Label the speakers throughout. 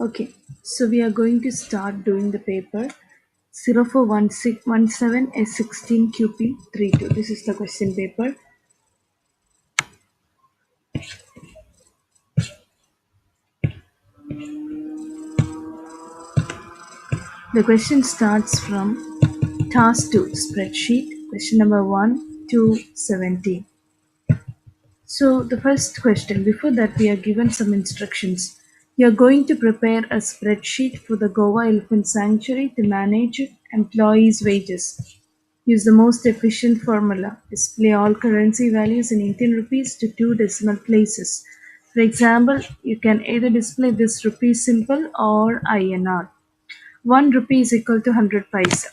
Speaker 1: Okay, so we are going to start doing the paper 041617S16QP32. This is the question paper. The question starts from task 2 spreadsheet, question number 1 to 17. So the first question, before that we are given some instructions. You are going to prepare a spreadsheet for the Goa Elephant Sanctuary to manage employees' wages. Use the most efficient formula. Display all currency values in Indian rupees to two decimal places. For example, you can either display this rupee symbol or INR. 1 rupee is equal to 100 paisa.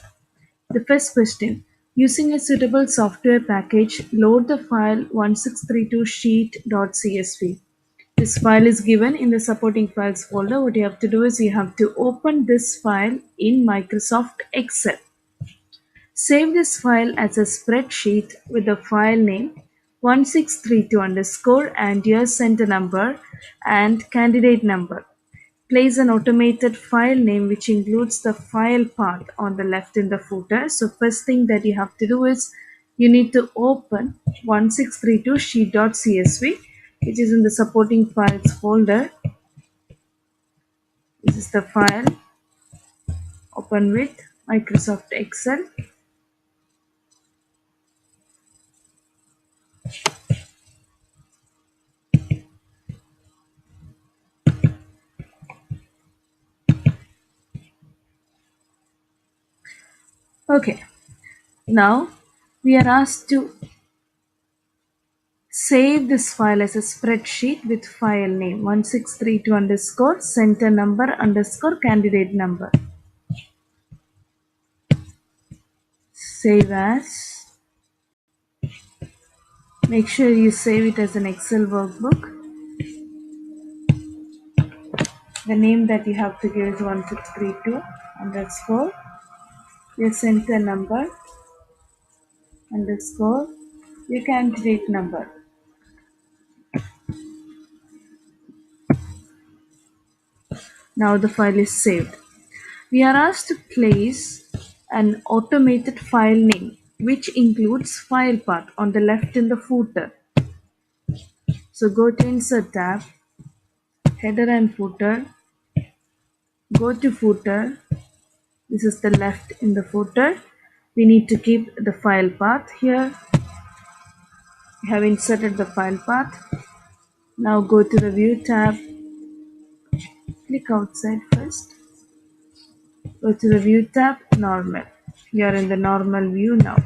Speaker 1: The first question. Using a suitable software package, load the file 1632sheet.csv. This file is given in the supporting files folder. What you have to do is you have to open this file in Microsoft Excel. Save this file as a spreadsheet with the file name 1632 underscore and your center number and candidate number. Place an automated file name which includes the file path on the left in the footer. So first thing that you have to do is you need to open 1632sheet.csv which is in the supporting files folder. This is the file. Open with Microsoft Excel. Okay. Now we are asked to save this file as a spreadsheet with file name 1632 underscore center number underscore candidate number. Save as. Make sure you save it as an Excel workbook. The name that you have to give is 1632 underscore your center number underscore your candidate number. Now the file is saved. We are asked to place an automated file name which includes file path on the left in the footer. So go to Insert tab, Header and Footer, go to Footer. This is the left in the footer. We need to keep the file path here. We have inserted the file path. Now go to the View tab. Click outside first. Go to the View tab, Normal. You are in the normal view now.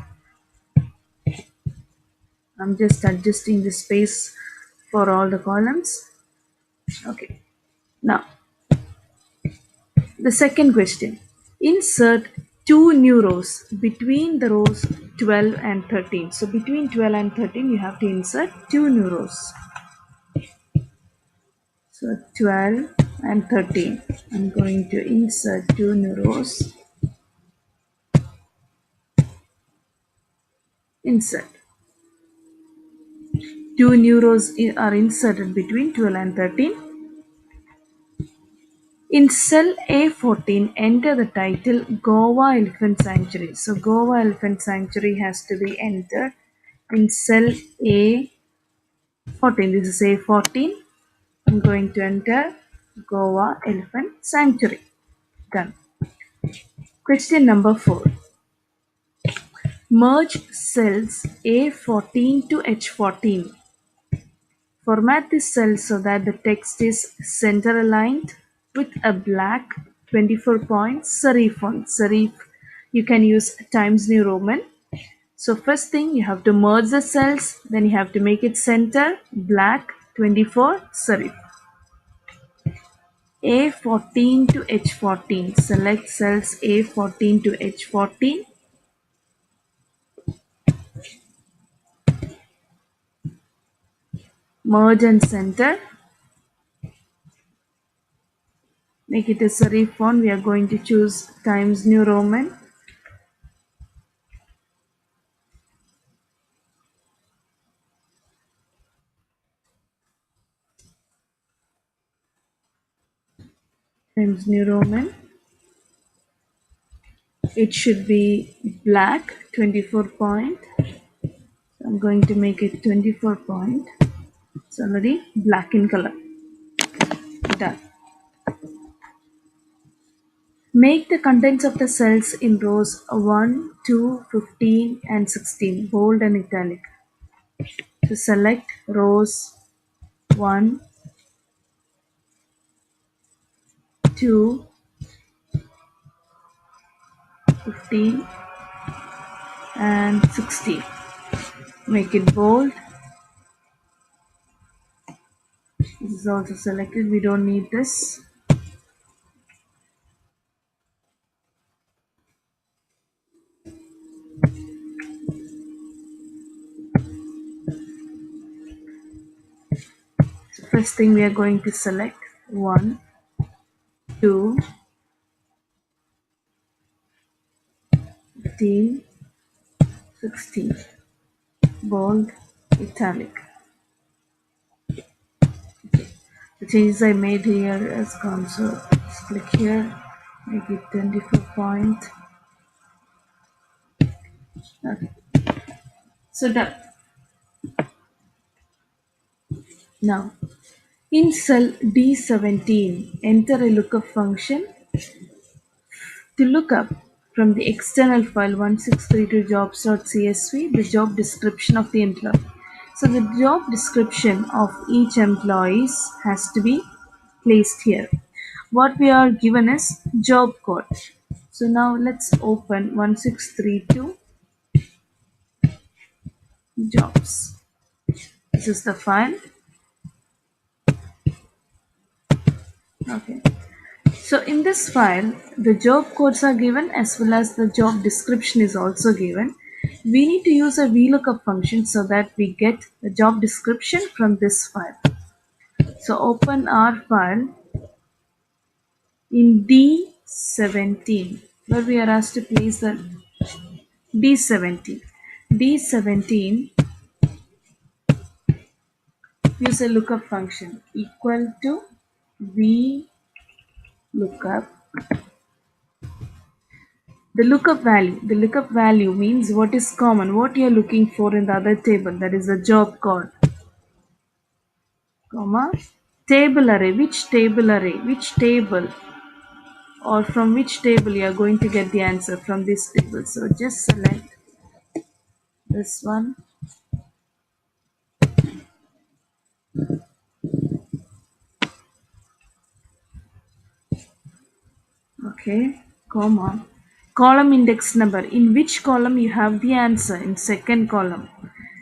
Speaker 1: I'm just adjusting the space for all the columns. Okay. Now, the second question. Insert two new rows between the rows 12 and 13. So between 12 and 13, you have to insert two new rows. So 12 and 13. I'm going to insert two new rows. Insert. Two new rows are inserted between 12 and 13. In cell A14, enter the title Goa Elephant Sanctuary. So Goa Elephant Sanctuary has to be entered in cell A14. This is A14. I'm going to enter Goa Elephant Sanctuary. Done. Question number 4. Merge cells A14 to H14. Format this cell so that the text is center aligned with a black 24-point serif font. Serif, you can use Times New Roman. So first thing, you have to merge the cells, then you have to make it center, black, 24, serif. A14 to H14. Select cells A14 to H14. Merge and center. Make it a serif font. We are going to choose Times New Roman. Times New Roman. It should be black 24 point. I'm going to make it 24 point. It's already black in color. Done. Make the contents of the cells in rows 1, 2, 15 and 16 bold and italic. So select rows 1, 2, 15 and 16. Make it bold. This is also selected. We don't need this. So first thing we are going to select 1, 2, 15, 16. Bold, italic. The changes I made here has gone. So just click here, make it 24 point. Okay. So done. Now in cell D17, enter a lookup function to look up from the external file 1632 jobs.csv the job description of the employee. So the job description of each employee has to be placed here. What we are given is job code. So now let's open 1632 jobs. This is the file. Okay. So in this file, the job codes are given as well as the job description is also given. We need to use a VLOOKUP function so that we get the job description from this file. So open our file in D17 where we are asked to place the D17. D17 use a lookup function equal to VLOOKUP. The lookup value means what is common, what you are looking for in the other table, that is the job code, comma, table array, which table or from which table you are going to get the answer from this table. So just select this one, okay, comma, column index number, in which column you have the answer, in second column.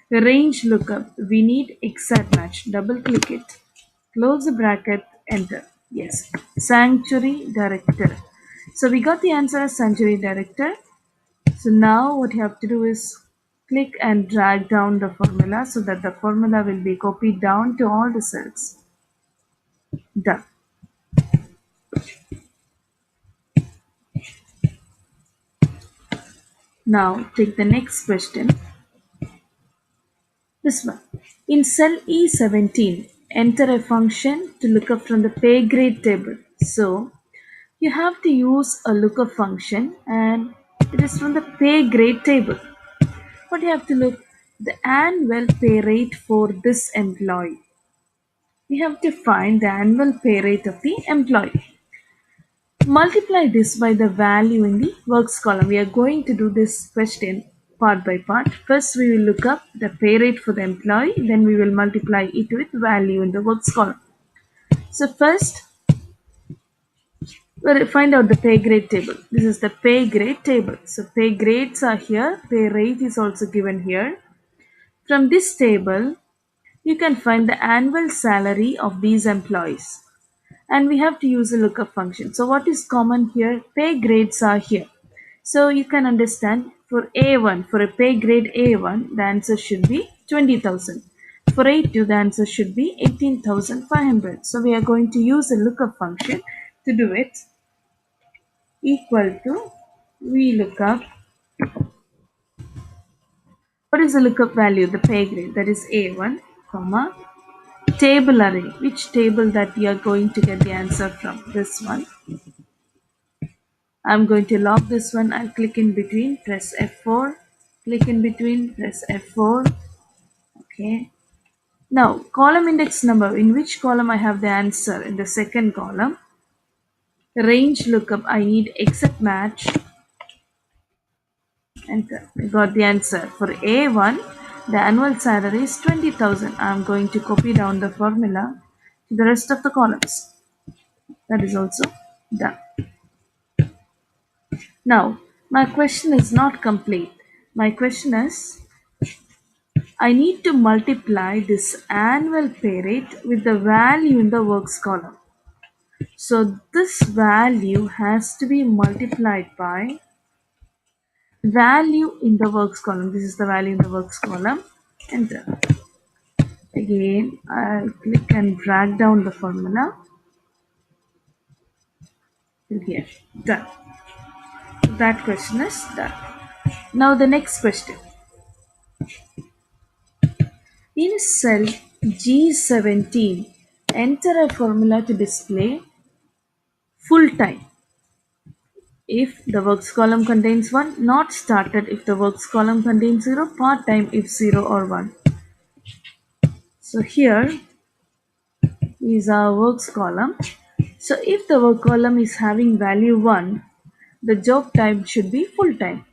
Speaker 1: The range lookup, we need exact match, double click it, close the bracket, enter. Yes, sanctuary director. So we got the answer as sanctuary director. So now what you have to do is click and drag down the formula so that the formula will be copied down to all the cells. Done. Now take the next question. This one. In cell E17, enter a function to look up from the pay grade table. So you have to use a lookup function and it is from the pay grade table. What you have to look, the annual pay rate for this employee. We have to find the annual pay rate of the employee. Multiply this by the value in the works column. We are going to do this question part by part. First we will look up the pay rate for the employee, then we will multiply it with value in the works column. So first we'll find out the pay grade table. This is the pay grade table. So pay grades are here, pay rate is also given here. From this table, you can find the annual salary of these employees. And we have to use a lookup function. So what is common here? Pay grades are here. So you can understand for A1, for a pay grade A1, the answer should be 20,000. For A2, the answer should be 18,500. So we are going to use a lookup function to do it. Equal to VLOOKUP. What is the lookup value? The pay grade, that is A1, comma, Table array. Which table that we are going to get the answer from? This one. I'm going to lock this one. I'll click in between, press F4, click in between, press F4. Okay. Now, column index number. In which column I have the answer? In the second column. Range lookup. I need except match. Enter. I got the answer. For A1, the annual salary is 20,000. I'm going to copy down the formula to the rest of the columns. That is also done. Now, my question is not complete. My question is, I need to multiply this annual pay rate with the value in the works column. So this value has to be multiplied by value in the works column. This is the value in the works column. Enter. Again, I'll click and drag down the formula till here. Done. That question is done. Now the next question. In cell G17, enter a formula to display full time. If the works column contains 1, not started if the works column contains 0, part time if 0 or 1. So here is our works column. So if the work column is having value 1, the job type should be full time.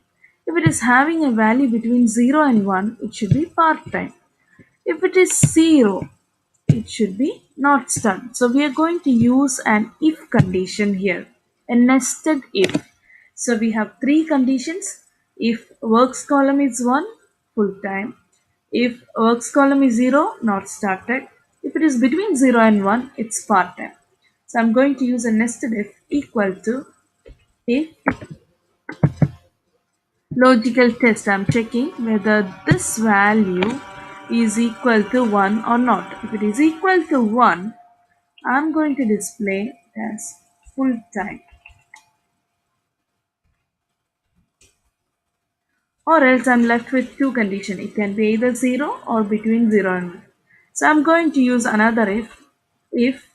Speaker 1: If it is having a value between 0 and 1, it should be part time. If it is 0, it should be not started. So we are going to use an if condition here, a nested if. So we have three conditions. If works column is 1, full time. If works column is 0, not started. If it is between 0 and 1, it's part time. So I'm going to use a nested if equal to if logical test. I'm checking whether this value is equal to 1 or not. If it is equal to 1, I'm going to display it as full time. Or else I'm left with two conditions. It can be either 0 or between 0 and 1. So I'm going to use another if. If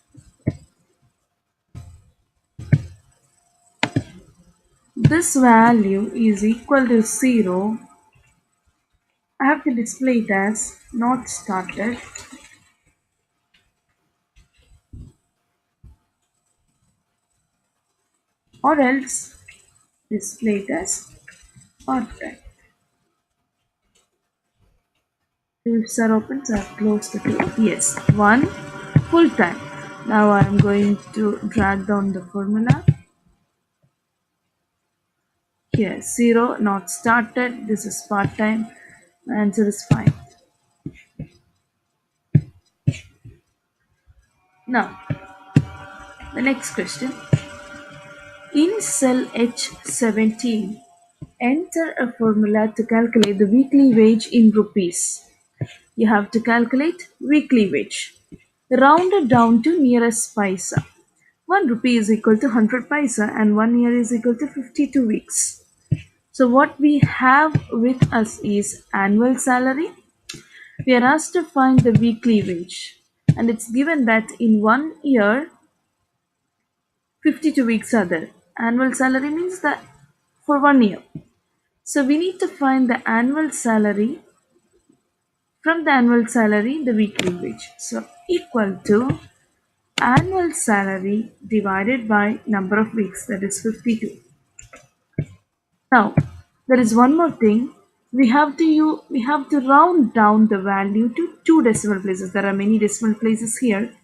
Speaker 1: this value is equal to 0, I have to display it as not started, or else display it as part time. Two ifs are open, so I've closed the two. Yes, 1 full time. Now I'm going to drag down the formula. Here 0 not started. This is part time. Answer is fine. Now the next question. In cell H17, enter a formula to calculate the weekly wage in rupees. You have to calculate weekly wage. Round it down to nearest paisa. 1 rupee is equal to 100 paisa and 1 year is equal to 52 weeks. So what we have with us is annual salary. We are asked to find the weekly wage, and it's given that in 1 year 52 weeks are there. Annual salary means that for 1 year. So we need to find the annual salary, from the annual salary the weekly wage. So equal to annual salary divided by number of weeks, that is 52. Now there is one more thing. We have to round down the value to two decimal places. There are many decimal places here.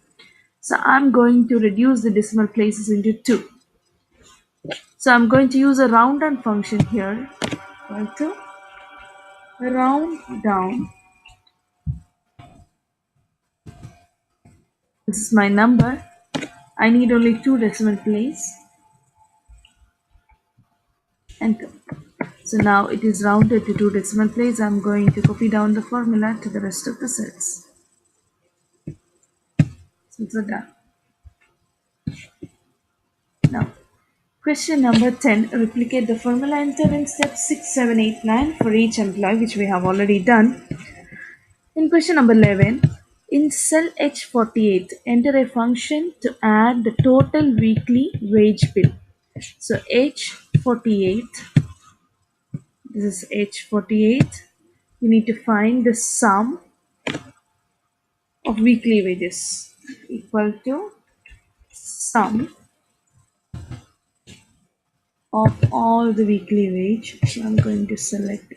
Speaker 1: So I'm going to reduce the decimal places into 2. So I'm going to use a round down function here. Equal to round down. This is my number. I need only 2 decimal places. Enter. So now it is rounded to 2 decimal places. I'm going to copy down the formula to the rest of the cells. So it's done. Now, question number 10. Replicate the formula. Enter in steps 6, 7, 8, 9 for each employee, which we have already done. In question number 11, In cell H48, enter a function to add the total weekly wage bill. So H48, this is H48. You need to find the sum of weekly wages equal to sum of all the weekly wage. So I'm going to select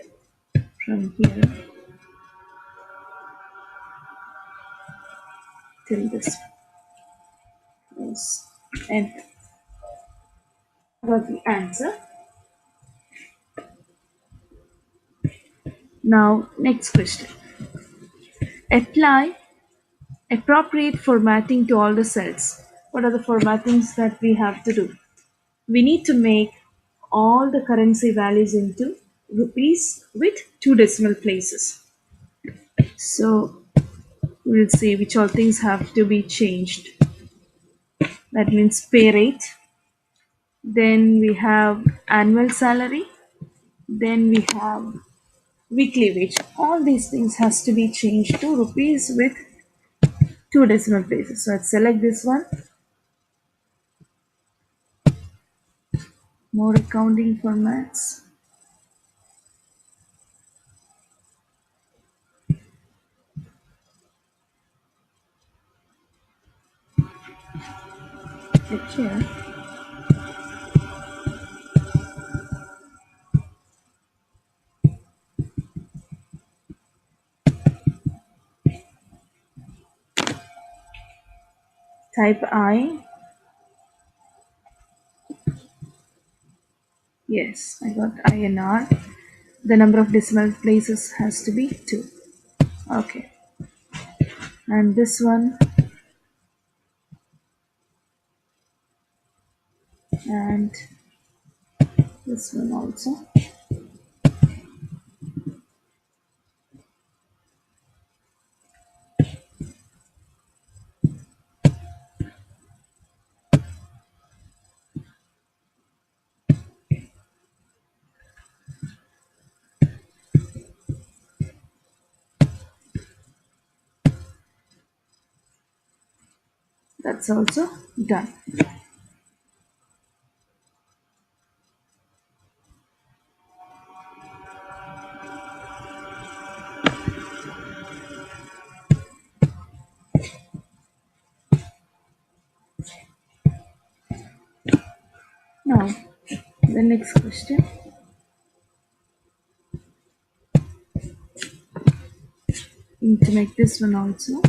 Speaker 1: from here till this is enter. Got the answer. Now next question. Apply appropriate formatting to all the cells. What are the formattings that we have to do? We need to make all the currency values into rupees with two decimal places. So we'll see which all things have to be changed. That means pay rate. Then we have annual salary. Then we have weekly wage. All these things has to be changed to rupees with two decimal places. So I'll select this one. More accounting formats. Click here. Type I. Yes, I got INR. The number of decimal places has to be 2. Okay. And this one and this one also. That's also done. Now, the next question. Need to make this one also.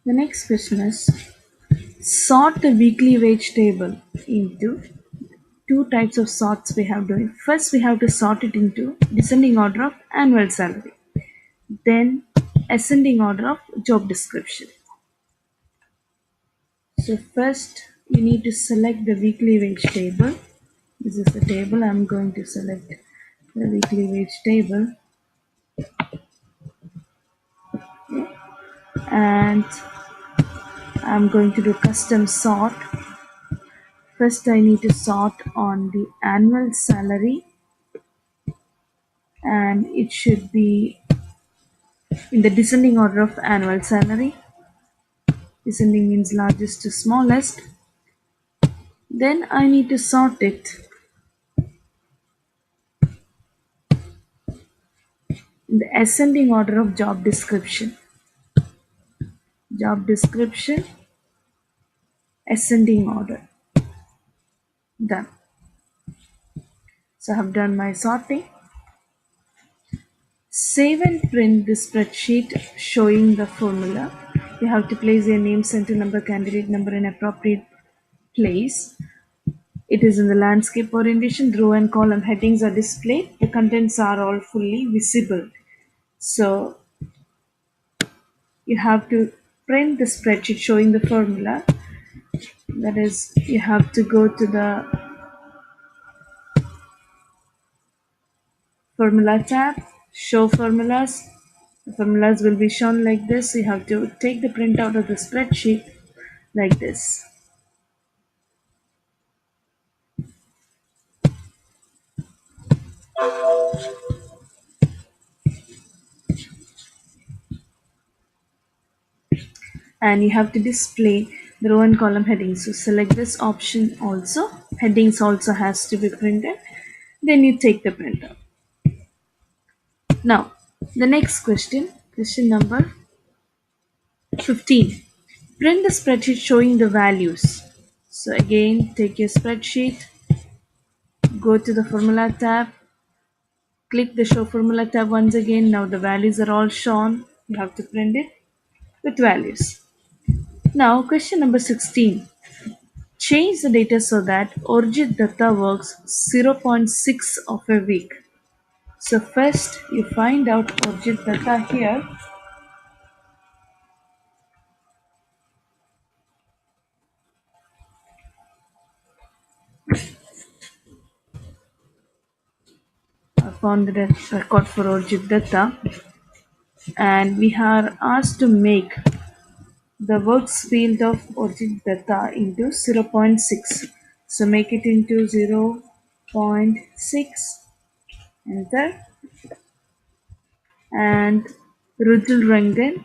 Speaker 1: The next question is sort the weekly wage table into two types of sorts we have doing. First, we have to sort it into descending order of annual salary, then ascending order of job description. So first, you need to select the weekly wage table. This is the table. I'm going to select the weekly wage table, and I'm going to do custom sort. First, I need to sort on the annual salary, and it should be in the descending order of annual salary. Descending means largest to smallest. Then I need to sort it in the ascending order of job description. Job description, ascending order. Done. So I have done my sorting. Save and print the spreadsheet showing the formula. You have to place your name, center number, candidate number in appropriate place. It is in the landscape orientation. Row and column headings are displayed. The contents are all fully visible. So you have to print the spreadsheet showing the formula. That is, you have to go to the formula tab, show formulas, The formulas will be shown like this. You have to take the printout of the spreadsheet like this. And you have to display the row and column headings. So select this option also. Headings also has to be printed. Then you take the printout. Now, the next question number 15. Print the spreadsheet showing the values. So again, take your spreadsheet, go to the formula tab, click the show formula tab once again. Now the values are all shown. You have to print it with values. Now, question number 16. Change the data so that Orjit Datta works zero point 0.6 of a week. So first you find out Orjit Datta here. I found the record for Orjit Datta, and we are asked to make the works field of Orjit Datta into zero point 0.6. So make it into zero point 0.6, enter, and Rujul Rangan.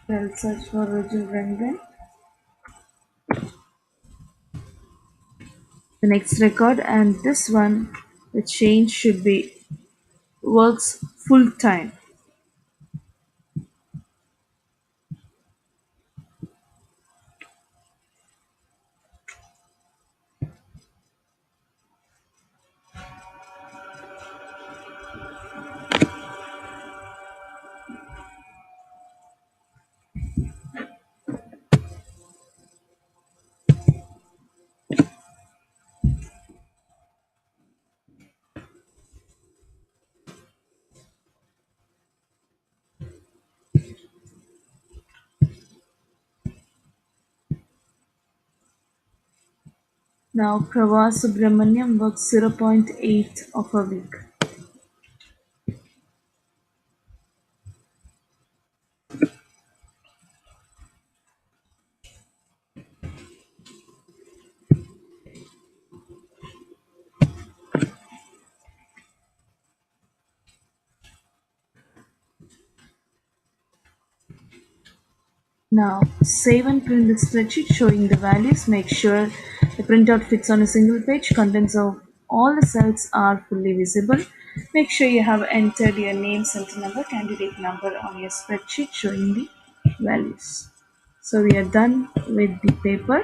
Speaker 1: We'll search for Rujul Rangan. The next record, and this one, the change should be works full time. Now Pravas Subramaniam works zero point 0.8 of a week. Now save and print the spreadsheet showing the values. Make sure the printout fits on a single page. Contents of all the cells are fully visible. Make sure you have entered your name, center number, candidate number on your spreadsheet showing the values. So we are done with the paper.